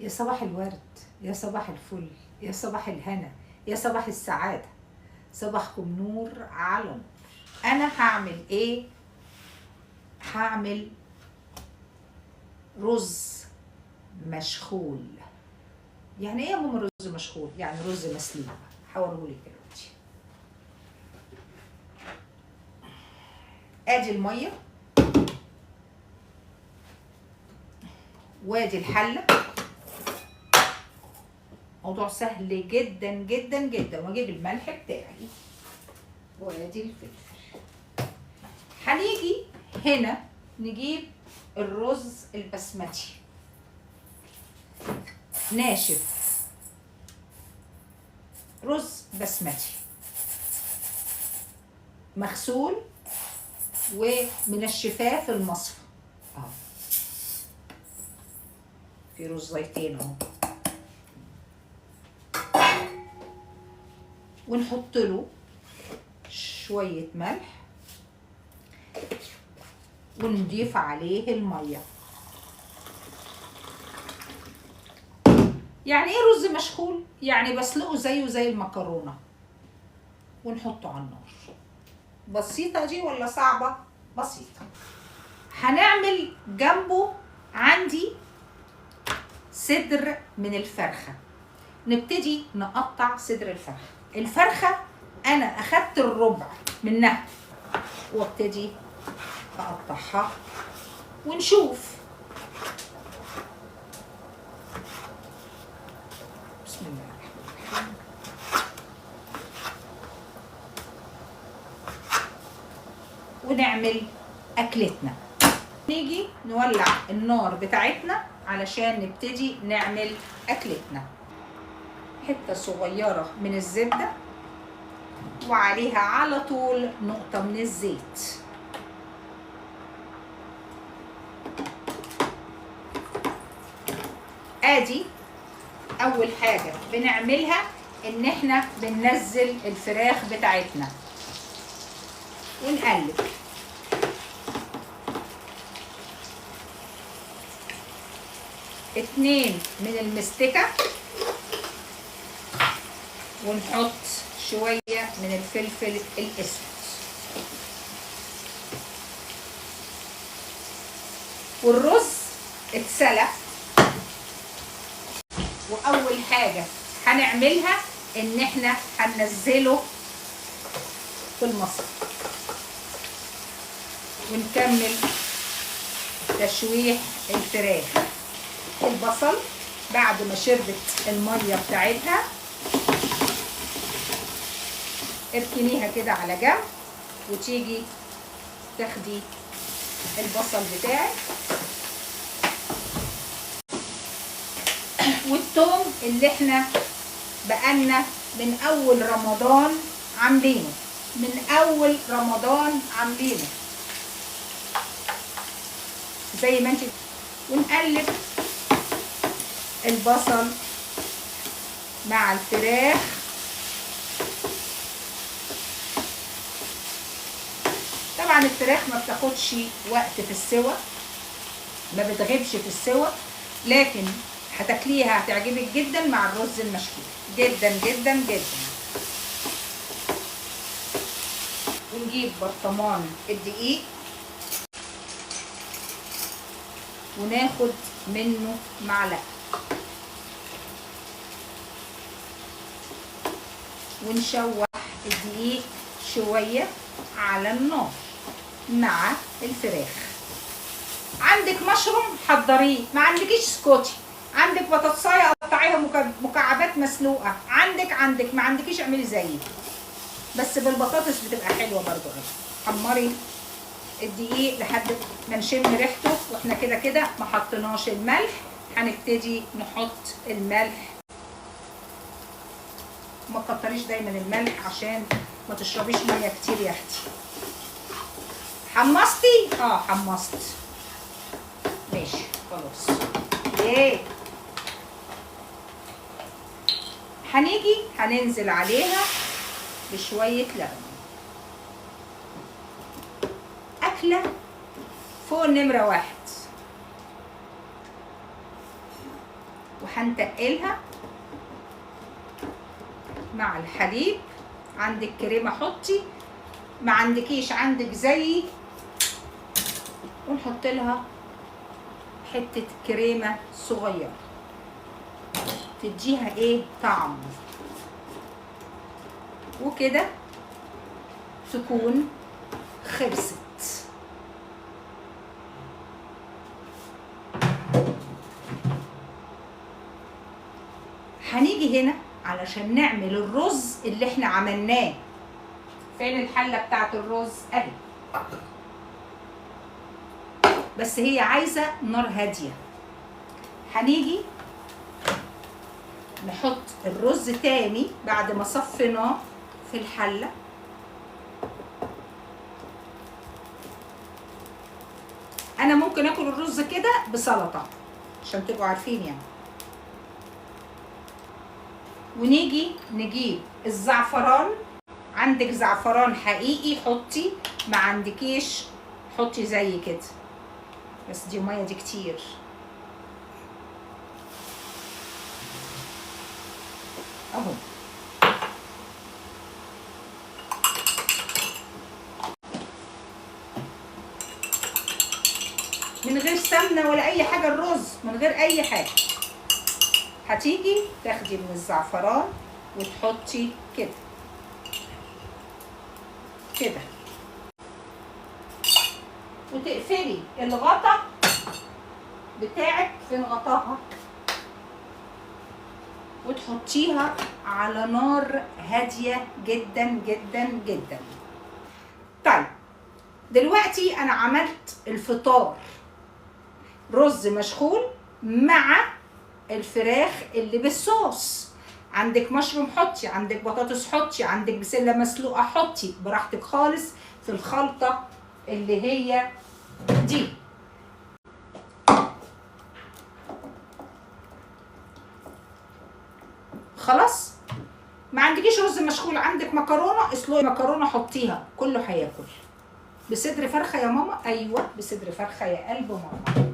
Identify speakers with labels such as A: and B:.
A: يا صباح الورد، يا صباح الفل، يا صباح الهنا، يا صباح السعادة، صباحكم نور على نور. أنا هعمل إيه؟ هعمل رز مشخول. يعني إيه يا ماما رز مشخول؟ يعني رز مسلوق. هوريهولك دلوقتي. آدي المية، وادي الحلة. موضوع سهل جدا جدا جدا. واجيب الملح بتاعي وادي الفلفل. هنيجي هنا نجيب الرز البسمتي ناشف، رز بسمتي مغسول ومنشفاه في المصفى. في رزيتين اهو، ونحط له شوية ملح ونضيف عليه المية. يعني ايه رز مشخول؟ يعني بسلقه زيه زي المكرونة ونحطه على النار. بسيطة دي ولا صعبة؟ بسيطة. هنعمل جنبه عندي صدر من الفرخة. نبتدي نقطع صدر الفرخة. الفرخة أنا أخدت الربع منها وابتدي أقطعها ونشوف. بسم الله الرحمن الرحيم. ونعمل أكلتنا. نيجي نولع النار بتاعتنا علشان نبتدي نعمل أكلتنا. حتة صغيرة من الزبدة وعليها على طول نقطة من الزيت. ادي اول حاجة بنعملها ان احنا بننزل الفراخ بتاعتنا ونقلب. اتنين من المستكة ونحط شوية من الفلفل الاسود. والرز اتسلق. واول حاجة هنعملها ان احنا هننزله في المصفى ونكمل تشويح الفراخ. البصل بعد ما شربت المية بتاعتها اركنيها كده على جنب وتيجي تاخدي البصل بتاعك والثوم اللي احنا بقالنا من اول رمضان عاملينه، زي ما انت. ونقلب البصل مع الفراخ. طبعا الفراخ ما بتاخدش وقت في السوى، ما بتغيبش في السوى، لكن هتاكليها هتعجبك جدا مع الرز المشوي جدا جدا جدا. ونجيب برطمان الدقيق وناخد منه معلقه ونشوح الدقيق شويه على النار مع الفراخ. عندك مشروم حضريه، ما عندكيش سكوتي، عندك بطاطسايه قطعيها مكعبات مسلوقه، عندك ما عندكيش اعملي زيي، بس بالبطاطس بتبقى حلوه برضو. حمري الدقيق لحد ما نشم ريحته. واحنا كده كده ما حطيناش الملح، هنبتدي نحط الملح. ما تكتريش دايما الملح عشان ما تشربيش ميه كتير يا اختي. حمصتي؟ حمصت. ماشي خلاص. ايه، هنيجي هننزل عليها بشوية لبن. أكلة فوق نمرة 1. وهنتقلها مع الحليب. عندك كريمه حطي، ما عندكيش عندك زيي، ونحط لها حته كريمه صغيره تديها ايه طعم، وكده تكون خلصت. هنيجي هنا علشان نعمل الرز اللي احنا عملناه. فين الحله بتاعت الرز؟ اهي، بس هي عايزه نار هاديه. هنيجي نحط الرز تاني بعد ما صفيناه في الحله. انا ممكن اكل الرز كده بسلطه عشان تبقوا عارفين يعني. ونيجي نجيب الزعفران. عندك زعفران حقيقي حطي، ما عندكيش حطي زي كده، بس دي ميه دي كتير. اهو من غير سمنه ولا اي حاجه، الرز من غير اي حاجه. هتيجي تاخدي من الزعفران وتحطي كده كده، وتقفلي الغطا بتاعك. فين غطاها؟ وتحطيها على نار هاديه جدا جدا جدا. طيب دلوقتي انا عملت الفطار، رز مشخول مع الفراخ اللي بالصوص. عندك مشروم حطي، عندك بطاطس حطي، عندك بسله مسلوقه حطي، براحتك خالص في الخلطه اللي هي دي. خلاص، ما عندكيش رز مشغول، عندك مكرونه، اسلقي مكرونه حطيها، كله هياكل. بصدر فرخه يا ماما؟ ايوه بصدر فرخه يا قلب ماما.